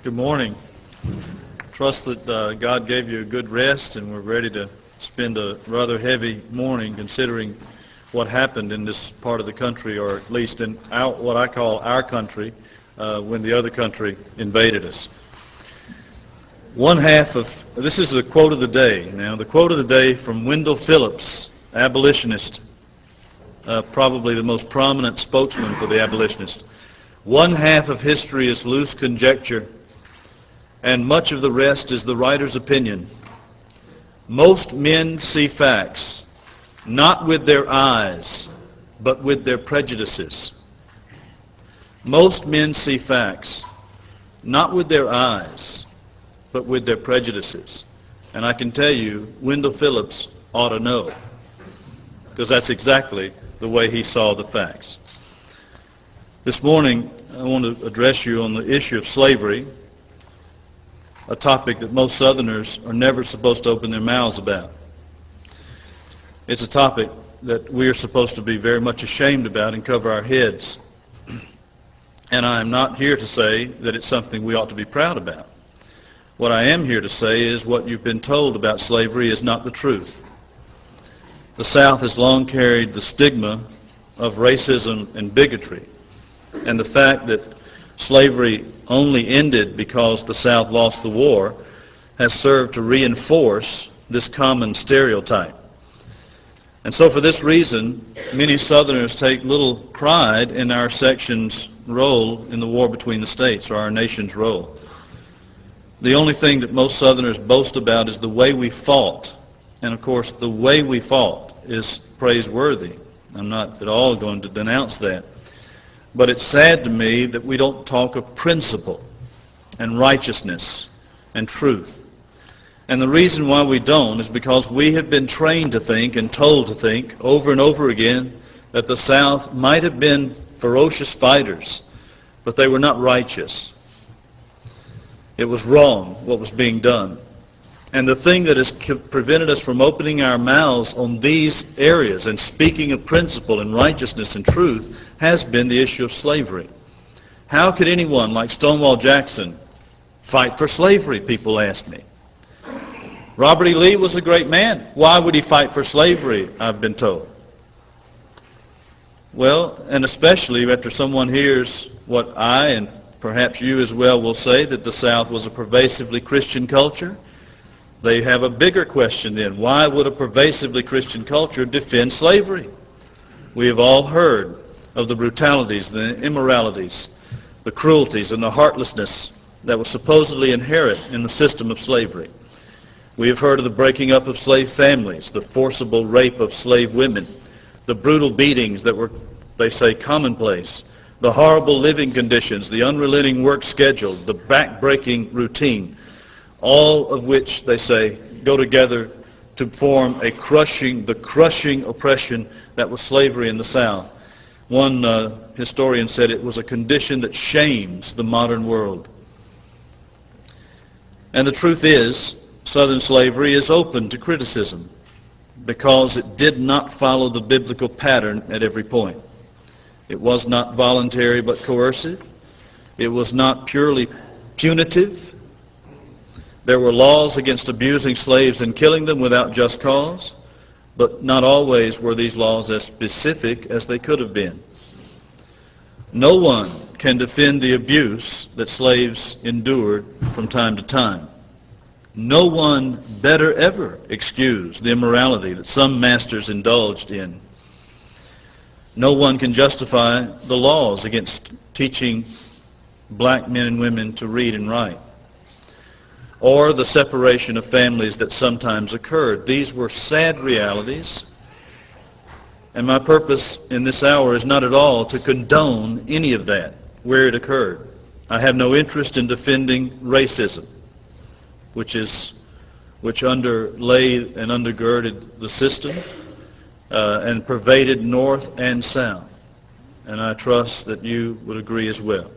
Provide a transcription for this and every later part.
Good morning. Trust that God gave you a good rest and we're ready to spend a rather heavy morning considering what happened in this part of the country, or at least in what I call our country, when the other country invaded us. This is the quote of the day. Now, the quote of the day from Wendell Phillips, abolitionist, probably the most prominent spokesman for the abolitionist. One half of history is loose conjecture, and much of the rest is the writer's opinion. Most men see facts, not with their eyes, but with their prejudices. Most men see facts, not with their eyes, but with their prejudices. And I can tell you, Wendell Phillips ought to know, because that's exactly the way he saw the facts. This morning, I want to address you on the issue of slavery, a topic that most Southerners are never supposed to open their mouths about. It's a topic that we are supposed to be very much ashamed about and cover our heads. And I am not here to say that it's something we ought to be proud about. What I am here to say is what you've been told about slavery is not the truth. The South has long carried the stigma of racism and bigotry. And the fact that slavery only ended because the South lost the war has served to reinforce this common stereotype. And so for this reason, many Southerners take little pride in our section's role in the war between the states, or our nation's role. The only thing that most Southerners boast about is the way we fought. And of course, the way we fought is praiseworthy. I'm not at all going to denounce that. But it's sad to me that we don't talk of principle and righteousness and truth. And the reason why we don't is because we have been trained to think and told to think over and over again that the South might have been ferocious fighters, but they were not righteous. It was wrong what was being done. And the thing that has prevented us from opening our mouths on these areas and speaking of principle and righteousness and truth has been the issue of slavery. How could anyone like Stonewall Jackson fight for slavery, people ask me. Robert E. Lee was a great man. Why would he fight for slavery, I've been told? Well, and especially after someone hears what I, and perhaps you as well, will say, that the South was a pervasively Christian culture, they have a bigger question then. Why would a pervasively Christian culture defend slavery? We have all heard of the brutalities, the immoralities, the cruelties, and the heartlessness that was supposedly inherent in the system of slavery. We have heard of the breaking up of slave families, the forcible rape of slave women, the brutal beatings that were, they say, commonplace, the horrible living conditions, the unrelenting work schedule, the back-breaking routine, all of which, they say, go together to form the crushing oppression that was slavery in the South. One historian said it was a condition that shames the modern world. And the truth is, Southern slavery is open to criticism because it did not follow the biblical pattern at every point. It was not voluntary but coercive. It was not purely punitive. There were laws against abusing slaves and killing them without just cause, but not always were these laws as specific as they could have been. No one can defend the abuse that slaves endured from time to time. No one better ever excuse the immorality that some masters indulged in. No one can justify the laws against teaching black men and women to read and write, or the separation of families that sometimes occurred. These were sad realities, and my purpose in this hour is not at all to condone any of that where it occurred. I have no interest in defending racism, which underlay and undergirded the system and pervaded North and South, and I trust that you would agree as well.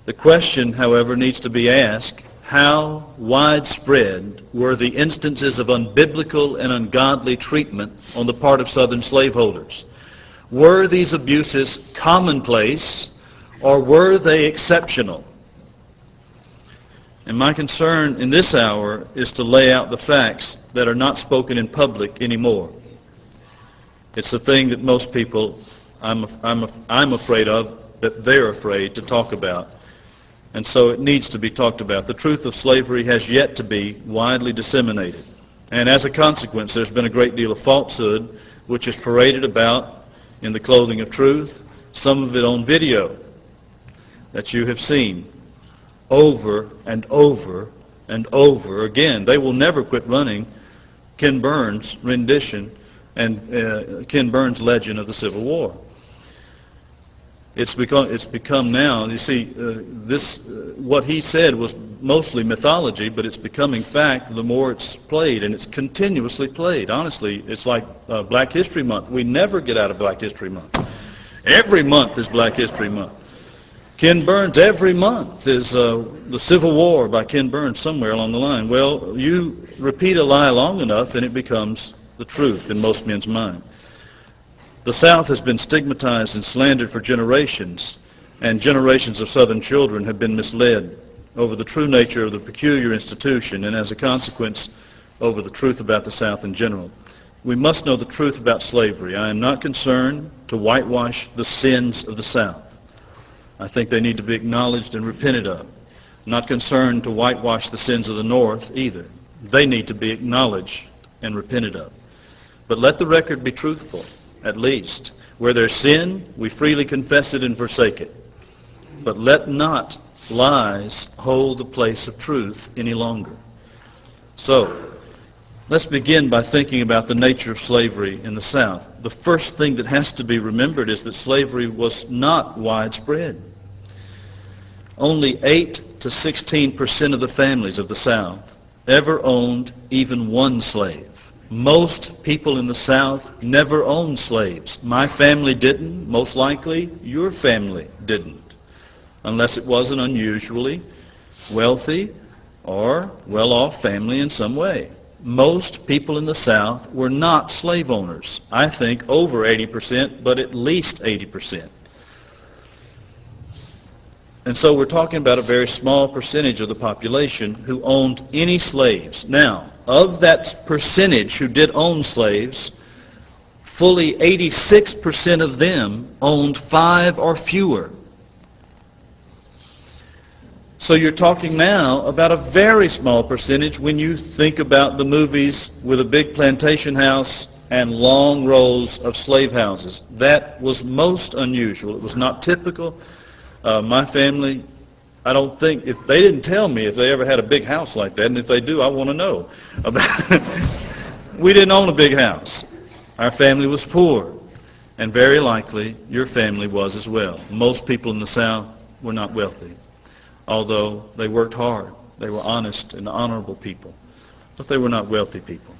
The question, however, needs to be asked: how widespread were the instances of unbiblical and ungodly treatment on the part of Southern slaveholders? Were these abuses commonplace, or were they exceptional? And my concern in this hour is to lay out the facts that are not spoken in public anymore. It's the thing that most people, I'm afraid of, that they're afraid to talk about. And so it needs to be talked about. The truth of slavery has yet to be widely disseminated. And as a consequence, there's been a great deal of falsehood which is paraded about in the clothing of truth, some of it on video that you have seen over and over and over again. They will never quit running Ken Burns' rendition and Ken Burns' legend of the Civil War. It's become now, you see, what he said was mostly mythology, but it's becoming fact the more it's played, and it's continuously played. Honestly, it's like Black History Month. We never get out of Black History Month. Every month is Black History Month. Ken Burns, every month is the Civil War by Ken Burns somewhere along the line. Well, you repeat a lie long enough and it becomes the truth in most men's mind. The South has been stigmatized and slandered for generations, and generations of Southern children have been misled over the true nature of the peculiar institution, and as a consequence, over the truth about the South in general. We must know the truth about slavery. I am not concerned to whitewash the sins of the South. I think they need to be acknowledged and repented of. I'm not concerned to whitewash the sins of the North either. They need to be acknowledged and repented of. But let the record be truthful. At least, where there's sin, we freely confess it and forsake it. But let not lies hold the place of truth any longer. So, let's begin by thinking about the nature of slavery in the South. The first thing that has to be remembered is that slavery was not widespread. Only 8 to 16% of the families of the South ever owned even one slave. Most people in the South never owned slaves. My family didn't. Most likely, your family didn't, unless it was an unusually wealthy or well-off family in some way. Most people in the South were not slave owners. I think over 80%, but at least 80%. And so we're talking about a very small percentage of the population who owned any slaves. Now, of that percentage who did own slaves, fully 86% of them owned 5 or fewer. So you're talking now about a very small percentage when you think about the movies with a big plantation house and long rows of slave houses. That was most unusual. It was not typical. My family, I don't think, if they didn't tell me if they ever had a big house like that, and if they do, I want to know about it. We didn't own a big house. Our family was poor, and very likely your family was as well. Most people in the South were not wealthy, although they worked hard. They were honest and honorable people, but they were not wealthy people.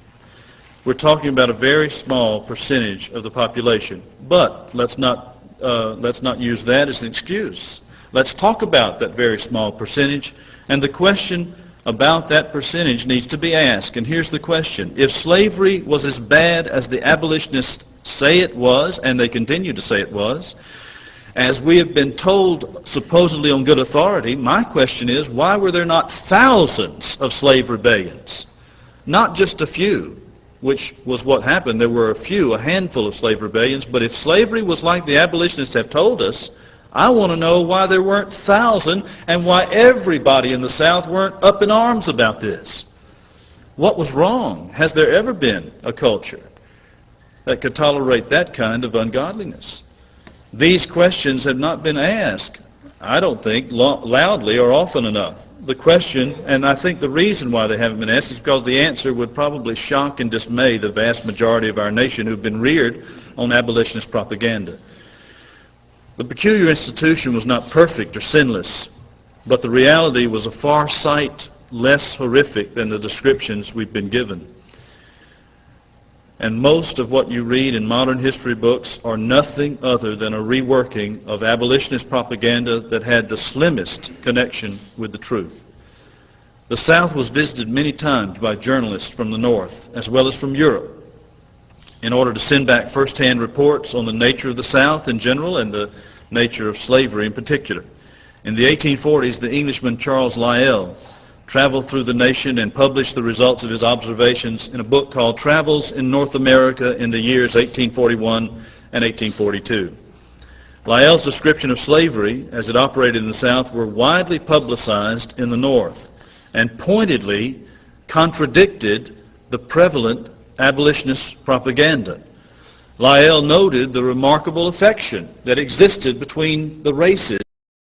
We're talking about a very small percentage of the population, but let's not use that as an excuse. Let's talk about that very small percentage, and the question about that percentage needs to be asked. And here's the question. If slavery was as bad as the abolitionists say it was, and they continue to say it was, as we have been told supposedly on good authority, my question is, why were there not thousands of slave rebellions? Not just a few, which was what happened. There were a handful of slave rebellions, but if slavery was like the abolitionists have told us, I want to know why there weren't thousands and why everybody in the South weren't up in arms about this. What was wrong? Has there ever been a culture that could tolerate that kind of ungodliness? These questions have not been asked, I don't think, loudly or often enough. The question, and I think the reason why they haven't been asked, is because the answer would probably shock and dismay the vast majority of our nation who've been reared on abolitionist propaganda. The peculiar institution was not perfect or sinless, but the reality was a far sight less horrific than the descriptions we've been given. And most of what you read in modern history books are nothing other than a reworking of abolitionist propaganda that had the slimmest connection with the truth. The South was visited many times by journalists from the North as well as from Europe in order to send back first-hand reports on the nature of the South in general and the nature of slavery in particular. In the 1840s, the Englishman Charles Lyell traveled through the nation and published the results of his observations in a book called Travels in North America in the years 1841 and 1842. Lyell's description of slavery as it operated in the South were widely publicized in the North and pointedly contradicted the prevalent abolitionist propaganda. Lyell noted the remarkable affection that existed between the races